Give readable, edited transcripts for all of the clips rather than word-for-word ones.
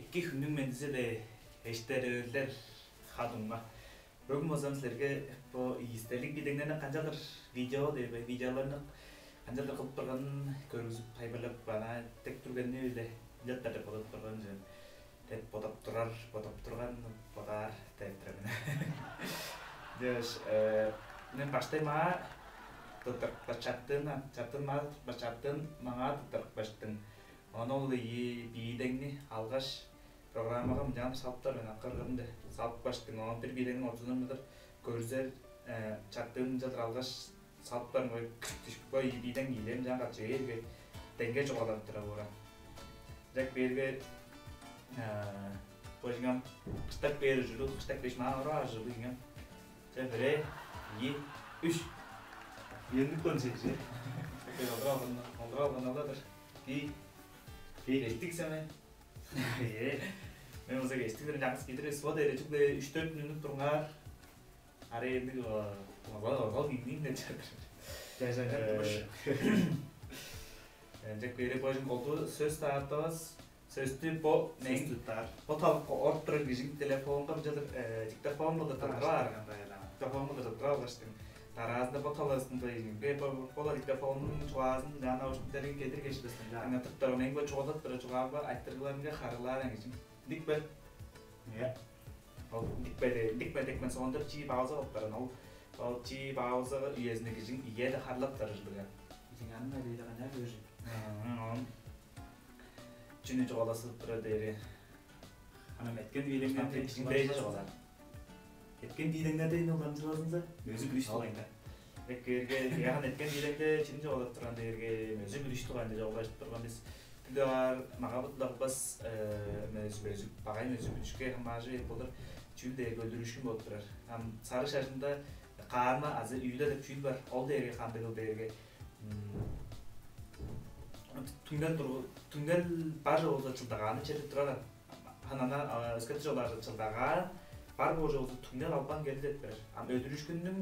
iki хүннің мендізі эштерөлөр хадумга. Бүгін болсам сілерге бұл естелік бидеңнен қанжалар видеоларны қанжалар қылып тұрған көргізіп пайбалап бана тек түргенне өзі жаттар деп бодап тұрған жөн. Деп бодап тұрған бағар деп тұрған. Деш, мен баштай ма тұттырып башаттын маңа тұттырып баштың. Оны олы бидеңні алғаш программаға мұжанып салыптар мен ақырғымды салып баштың. Оны бір бидеңнің отызын мұдыр көрзер чаттығын жатыр алғаш салыптарын қой күштішкі бидең елем жаңға жүйерге дәңге жоғалап тұра бұра. Жак берге қойыңам қыстақ бері жүру, қыстақ беш маға ұра жылы еңем. Жа бірі, үш. Енді консекші. Олдыра алған аладыр. Естік сәме. Мен олзаға естіктерін жақсы кетірі суады әрі жүкті 3-4 минут тұрғар. Әрі енді орғал кейіннен де жатыр. Жәжәңгер тұрмыш. Жек бере қойжын қолды сөз тағаттығыз. Сөзді бұл талыққа орттырын кежің телефонға жатыр. Диктофон бұлды тұрғар. Диктофон бұлды тұрғар ғаштың. Таразында бұталысын дайынғы, бұл диктофонның чуазын жаңа ұшынтарын кетір кешілісін. Аңа тұттырын ең бұл чуадат бірі чуағаға айттырғыларынға қарылар әңгешін. Дик бәл? Дик бәл соғында чи бауызы қылыптарын. Ол чи бауызы үйезіне кешін егеді қарлап тұрыш бұға. Жеңанын әдейдіған әр өжі. Жүні жоғаласы тұры дейрі. Анам әткен үйеліңнен кешін дейді жоғалар. Etken dilengde de inanılmaz lazımsa özü gülüş tuğayında. Yahan etken dilengde çilince olarak duran derge özü gülüş tuğayında jawlaşıp turgan biz. Tilde var mağabıtlar bas özü bagayın özü gülüşke hamajı yapılır. Çülde öldürüşün bolup turar. Ham sarı şaşında qarma azı üyde de çül var. Ol derge qandygıl derge. Tüngel barja olsa çıldagаны çelip turar. Hanana ıskatı jolları çıldagan бар бұл жоғызы түңнен албан келдет бір. Ам өдіріш күннің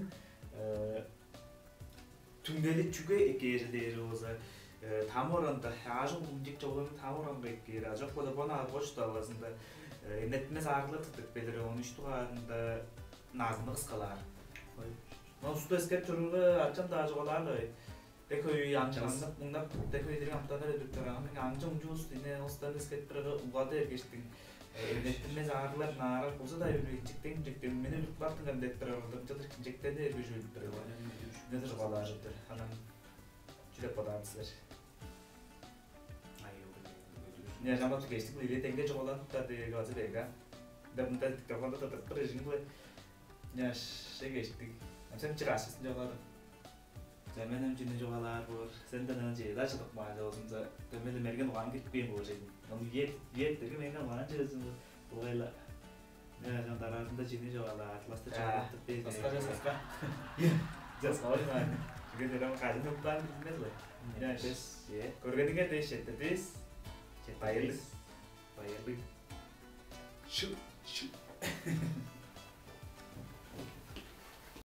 түңнелі чүге екерілері өзі там оранда, ажың ұмдек жоғының там оранға екері. Ажық бода бұна ғошты аласында нетмес ағылы тұтып белері, оның үш тұғарында назымы қысқалар. Мұны сұда әскер тұрығы атчан да ажық оларлы. Декөй аңжаңдық, мұңдап декөй едерін аптанар өдіп тұраған. Аңжың жүз дейіне ұстан әскер тұрығы ұғады ергештің. Evlettirmez ağırlar nağarar olsa da evlettikten cekten beni ülük baktın hem de ettir ağırlar cadır cekten de evleşi ülüktür nedir balajıdır hanım çürek badamsızlar ne zaman geçtik ile tenge çoğalan da de gazı bega da bunda kafanda da tıkır ejingle ne şey geçtik sen çırasısın çoğalar sen benim için çoğalar var senden önce daha çok mal olsunca temeli mergen olan gitmeyeyim bu şey Onu yet dedim engan var cezin olayla. Ne kan tarafında cini joala atlasta çoğaltıp değil. Saska. Just all man. Çünkü dedim kazın toplan bilmez le. Ya des ye. Korganiga des şette des. Bayırlık. Şu.